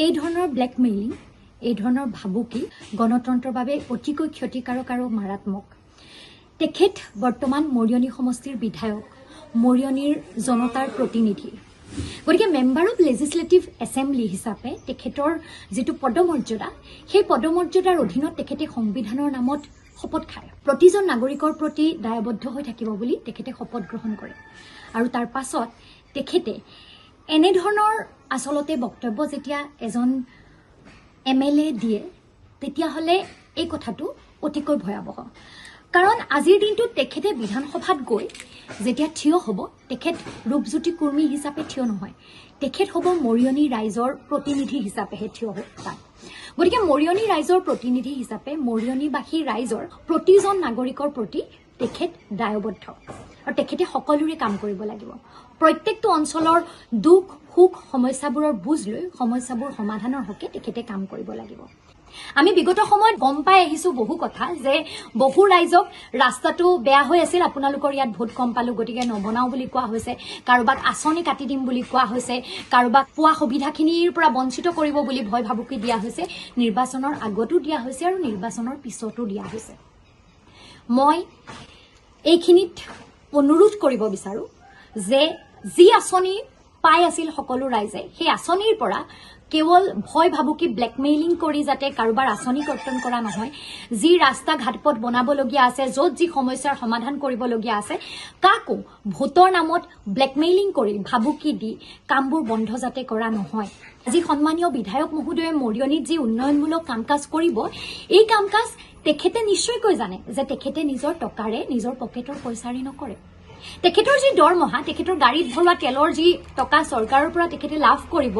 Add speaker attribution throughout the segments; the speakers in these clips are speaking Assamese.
Speaker 1: এই ধৰণৰ ব্লেকমেইলিং, এই ধৰণৰ ভাবুকি গণতন্ত্ৰৰ বাবে অতিকৈ ক্ষতিকাৰক আৰু মাৰাত্মক। তেখেত বৰ্তমান মৰিয়নি সমষ্টিৰ বিধায়ক, মৰিয়নিৰ জনতাৰ প্ৰতিনিধি। গতিকে মেম্বাৰ অফ লেজিছলেটিভ এছেম্বলি হিচাপে তেখেতৰ যিটো পদমৰ্যাদা, সেই পদমৰ্যাদাৰ অধীনত তেখেতে সংবিধানৰ নামত শপত খায়। প্ৰতিজন নাগৰিকৰ প্ৰতি দায়বদ্ধ হৈ থাকিব বুলি তেখেতে শপত গ্ৰহণ কৰে। আৰু তাৰ পাছত তেখেতে এনেধৰণৰ আচলতে বক্তব্য যেতিয়া এজন MLA দিয়ে, তেতিয়াহ'লে এই কথাটো অতিকৈ ভয়াৱহ। কাৰণ আজিৰ দিনটোত তেখেতে বিধানসভাত গৈ যেতিয়া থিয় হ'ব, তেখেত ৰূপজ্যোতি কুৰ্মী হিচাপে থিয় নহয়, তেখেত হ'ব মৰিয়নি ৰাইজৰ প্ৰতিনিধি হিচাপেহে থিয় হ'ব তাত। গতিকে মৰিয়নি ৰাইজৰ প্ৰতিনিধি হিচাপে মৰিয়নিবাসী ৰাইজৰ প্ৰতিজন নাগৰিকৰ প্ৰতি তেখেত দায়বদ্ধ আৰু তেখেতে সকলোৰে কাম কৰিব লাগিব। প্ৰত্যেকটো অঞ্চলৰ দুখ সুখ সমস্যাবোৰৰ বুজ লৈ সমস্যাবোৰ সমাধানৰ হকে তেখেতে কাম কৰিব লাগিব। আমি বিগত সময়ত গম পাই আহিছো বহু কথা, যে বহু ৰাইজক ৰাস্তাটো বেয়া হৈ আছিল, আপোনালোকৰ ইয়াত ভোট কম পালো গতিকে নবনাও বুলি কোৱা হৈছে, কাৰোবাক আঁচনি কাটি দিম বুলি কোৱা হৈছে, কাৰোবাক পোৱা সুবিধাখিনিৰ পৰা বঞ্চিত কৰিব বুলি ভয় ভাবুকি দিয়া হৈছে। নিৰ্বাচনৰ আগতো দিয়া হৈছে আৰু নিৰ্বাচনৰ পিছতো দিয়া হৈছে। মই এইখিনিত অনুৰোধ কৰিব বিচাৰো যে যি আঁচনি পাই আছিল সকলো ৰাইজে, সেই আঁচনিৰ পৰা কেৱল ভয় ভাবুকি ব্লেকমেইলিং কৰি যাতে কাৰোবাৰ আঁচনি কৰ্তন কৰা নহয়, যি ৰাস্তা ঘাটপথ বনাবলগীয়া আছে, য'ত যি সমস্যাৰ সমাধান কৰিবলগীয়া আছে, কাকো ভোটৰ নামত ব্লেকমেইলিং কৰি ভাবুকি দি কামবোৰ বন্ধ যাতে কৰা নহয়। আজি সন্মানীয় বিধায়ক মহোদয়ে মৰিয়নিত যি উন্নয়নমূলক কাম কাজ কৰিব, এই কাম কাজ তেখেতে নিশ্চয়কৈ জানে যে তেখেতে নিজৰ টকাৰে নিজৰ পকেটৰ পইচাৰে নকৰে। তেখেতৰ যি দৰমহা, তেখেতৰ গাড়ীত ভৰোৱা তেলৰ যি টকা চৰকাৰৰ পৰা তেখেতে লাভ কৰিব,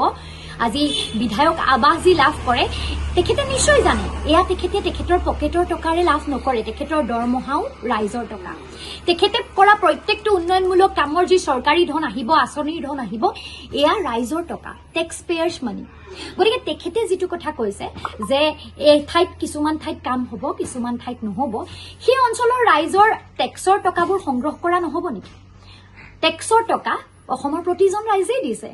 Speaker 1: আজি বিধায়ক আৱাস যি লাভ কৰে, তেখেতে নিশ্চয় জানে এয়া তেখেতে তেখেতৰ পকেটৰ টকাৰে লাভ নকৰে, তেখেতৰ দৰমহাও ৰাইজৰ টকা। তেখেতে কৰা প্ৰত্যেকটো উন্নয়নমূলক কামৰ যি চৰকাৰী ধন আহিব, আঁচনিৰ ধন আহিব, এয়া ৰাইজৰ টকা, টেক্স পেয়াৰ্ছ মানি। গতিকে তেখেতে যিটো কথা কৈছে যে এই ঠাইত কিছুমান ঠাইত কাম হ'ব, কিছুমান ঠাইত নহ'ব, সেই অঞ্চলৰ ৰাইজৰ টেক্সৰ টকাবোৰ সংগ্ৰহ কৰা নহ'ব নেকি? টেক্সৰ টকা অসমৰ প্ৰতিজন ৰাইজেই দিছে।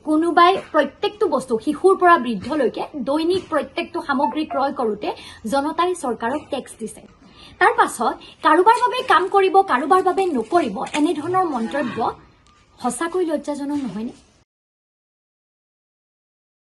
Speaker 1: কোনোবাই প্ৰত্যেকটো বস্তু শিশুৰ পৰা বৃদ্ধলৈকে দৈনিক প্ৰত্যেকটো সামগ্ৰী ক্ৰয় কৰোঁতে জনতাই চৰকাৰক টেক্স দিছে। তাৰ পাছত কাৰোবাৰ বাবে কাম কৰিব, কাৰোবাৰ বাবে নকৰিব, এনেধৰণৰ মন্তব্য সঁচাকৈ লজ্জাজনক নহয়নে?